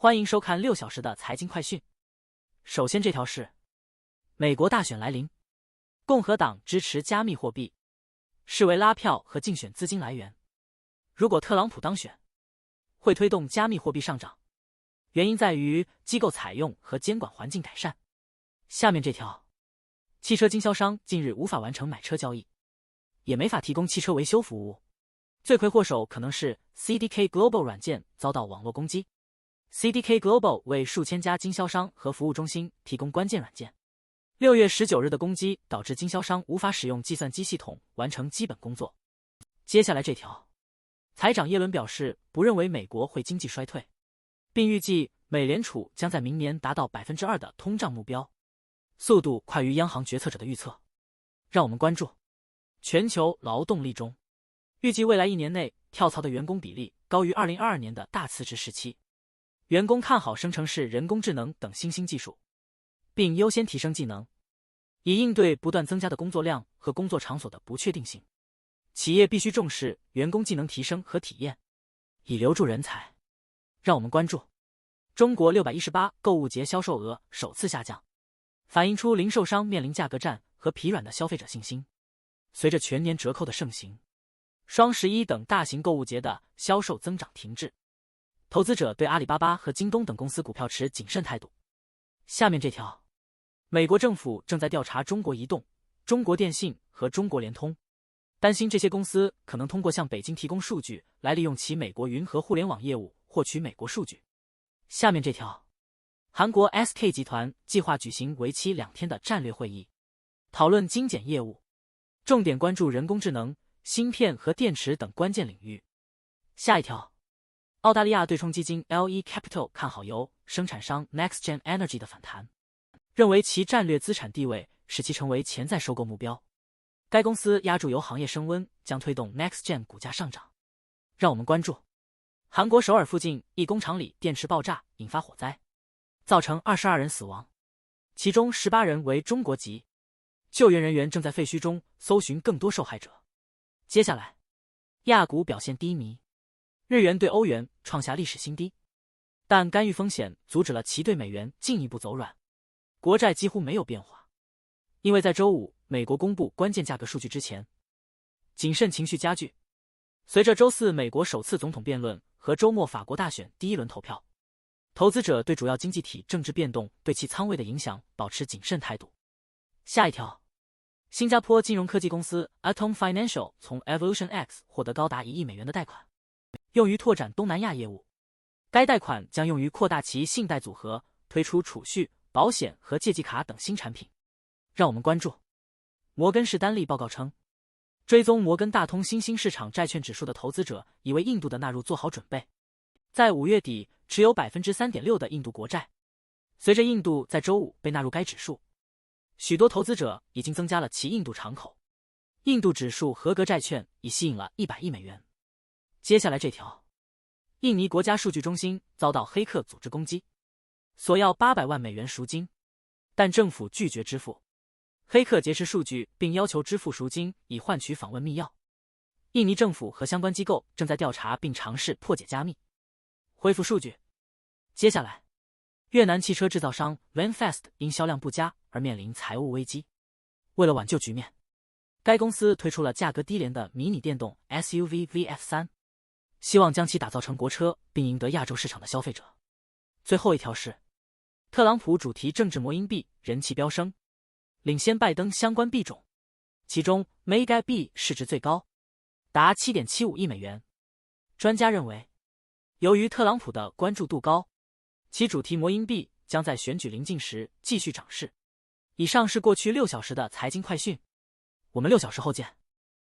欢迎收看6小时的财经快讯。首先这条是，美国大选来临，共和党支持加密货币，视为拉票和竞选资金来源。如果特朗普当选，会推动加密货币上涨，原因在于机构采用和监管环境改善。下面这条，汽车经销商近日无法完成买车交易，也没法提供汽车维修服务。罪魁祸首可能是 CDK Global 软件遭到网络攻击。CDK Global 为数千家经销商和服务中心提供关键软件。6月19日的攻击导致经销商无法使用计算机系统完成基本工作。接下来这条，财长耶伦表示不认为美国会经济衰退，并预计美联储将在明年达到 2% 的通胀目标，速度快于央行决策者的预测。让我们关注全球劳动力中，预计未来1年内跳槽的员工比例高于2022年的大辞职时期。员工看好生成式人工智能等新兴技术，并优先提升技能，以应对不断增加的工作量和工作场所的不确定性。企业必须重视员工技能提升和体验，以留住人才。让我们关注中国618购物节销售额首次下降，反映出零售商面临价格战和疲软的消费者信心。随着全年折扣的盛行，双11等大型购物节的销售增长停滞，投资者对阿里巴巴和京东等公司股票持谨慎态度。下面这条，美国政府正在调查中国移动、中国电信和中国联通，担心这些公司可能通过向北京提供数据来利用其美国云和互联网业务获取美国数据。下面这条，韩国 SK 集团计划举行为期2天的战略会议，讨论精简业务，重点关注人工智能、芯片和电池等关键领域。下一条，澳大利亚对冲基金 LE Capital 看好油生产商 NextGen Energy 的反弹，认为其战略资产地位使其成为潜在收购目标。该公司押注油行业升温将推动 NextGen 股价上涨。让我们关注韩国首尔附近一工厂里电池爆炸引发火灾，造成22人死亡，其中18人为中国籍。救援人员正在废墟中搜寻更多受害者。接下来，亚股表现低迷，日元对欧元创下历史新低，但干预风险阻止了其对美元进一步走软。国债几乎没有变化，因为在周五美国公布关键价格数据之前，谨慎情绪加剧。随着周四美国首次总统辩论和周末法国大选第一轮投票，投资者对主要经济体政治变动对其仓位的影响保持谨慎态度。下一条，新加坡金融科技公司 Atom Financial 从 Evolution X 获得高达1亿美元的贷款，用于拓展东南亚业务。该贷款将用于扩大其信贷组合，推出储蓄、保险和借记卡等新产品。让我们关注摩根士丹利报告称，追踪摩根大通新兴市场债券指数的投资者已为印度的纳入做好准备。在5月底持有 3.6% 的印度国债。随着印度在周五被纳入该指数，许多投资者已经增加了其印度敞口。印度指数合格债券已吸引了100亿美元。接下来这条，印尼国家数据中心遭到黑客组织攻击，索要800万美元赎金，但政府拒绝支付。黑客劫持数据并要求支付赎金以换取访问密钥。印尼政府和相关机构正在调查并尝试破解加密，恢复数据。接下来，越南汽车制造商 VanFast 因销量不佳而面临财务危机。为了挽救局面，该公司推出了价格低廉的迷你电动 SUV VF3， 希望将其打造成国车并赢得亚洲市场的消费者。最后一条是，特朗普主题政治魔音币人气飙升，领先拜登相关币种，其中 Mega 币市值最高，达 7.75 亿美元。专家认为，由于特朗普的关注度高，其主题魔音币将在选举临近时继续涨势。以上是过去6小时的财经快讯，我们6小时后见。